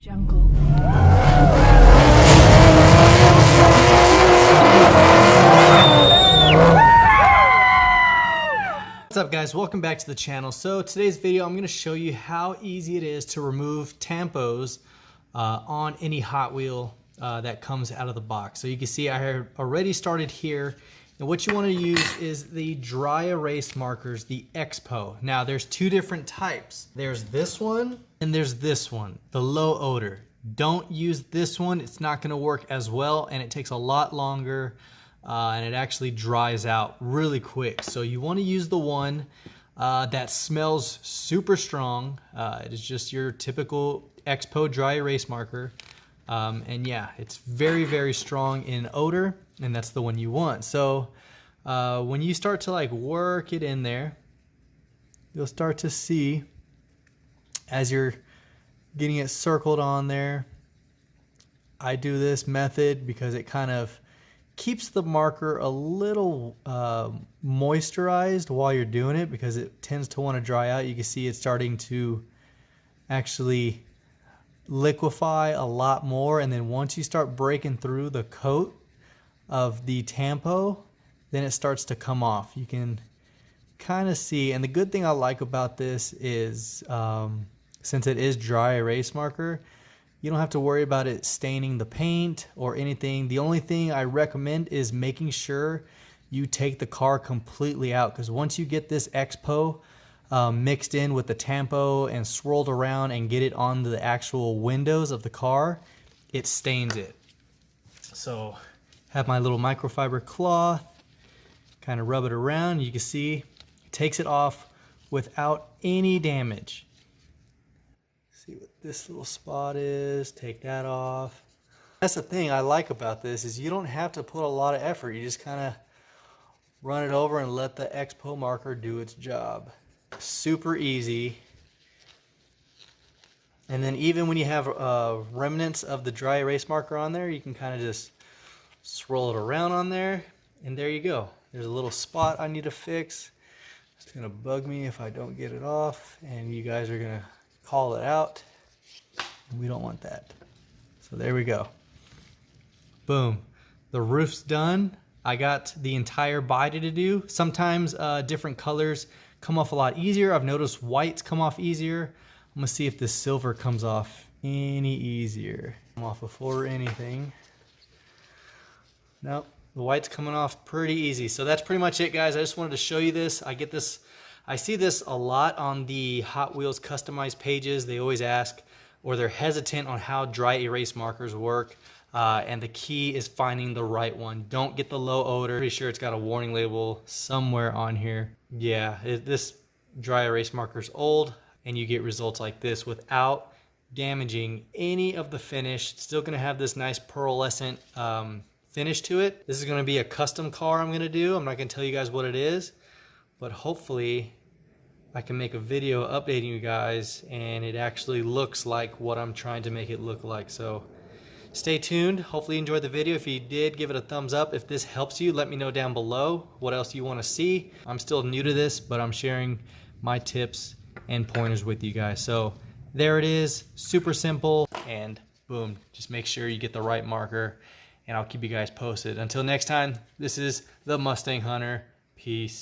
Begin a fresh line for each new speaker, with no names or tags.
Jungle.
What's up guys, welcome back to the channel. So today's video I'm going to show you how easy it is to remove tampos on any Hot Wheel that comes out of the box. So you can see I have already started here, and what you want to use is the dry erase markers, the Expo. Now there's two different types. There's this one and there's this one, the low odor. Don't use this one, it's not going to work as well and it takes a lot longer. And it actually dries out really quick. So you want to use the one that smells super strong. It is just your typical Expo dry erase marker. And yeah, it's very, very strong in odor, and that's the one you want. So when you start to like work it in there, you'll start to see as you're getting it circled on there. I do this method because it kind of keeps the marker a little moisturized while you're doing it, because it tends to want to dry out. You can see it's starting to actually liquefy a lot more, and then once you start breaking through the coat of the tampo, then it starts to come off. You can kind of see, and the good thing I like about this is since it is dry erase marker, you don't have to worry about it staining the paint or anything. The only thing I recommend is making sure you take the car completely out, because once you get this Expo mixed in with the tampo and swirled around and get it on the actual windows of the car, it stains it. So have my little microfiber cloth, kind of rub it around. You can see it takes it off without any damage. See what this little spot is, take that off. That's the thing I like about this, is you don't have to put a lot of effort. You just kind of run it over and let the Expo marker do its job. Super easy. And then even when you have remnants of the dry erase marker on there, you can kind of just swirl it around on there, and there you go. There's a little spot I need to fix. It's gonna bug me if I don't get it off, and you guys are gonna call it out. We don't want that. So there we go. Boom. The roof's done. I got the entire body to do. Sometimes different colors come off a lot easier. I've noticed whites come off easier. I'm gonna see if this silver comes off any easier. Come off before anything. Nope, the white's coming off pretty easy. So that's pretty much it, guys. I just wanted to show you this. I see this a lot on the Hot Wheels customized pages. They always ask, or they're hesitant on how dry erase markers work. And the key is finding the right one. Don't get the low odor. Pretty sure it's got a warning label somewhere on here. Yeah, this dry erase marker is old, and you get results like this without damaging any of the finish. It's still gonna have this nice pearlescent finish to it. This is gonna be a custom car I'm gonna do. I'm not gonna tell you guys what it is, but hopefully I can make a video updating you guys and it actually looks like what I'm trying to make it look like. So stay tuned. Hopefully you enjoyed the video. If you did, give it a thumbs up. If this helps you, let me know down below what else you want to see. I'm still new to this, but I'm sharing my tips and pointers with you guys. So there it is, super simple, and boom, just make sure you get the right marker, and I'll keep you guys posted. Until next time, this is the Mustang Hunter. Peace.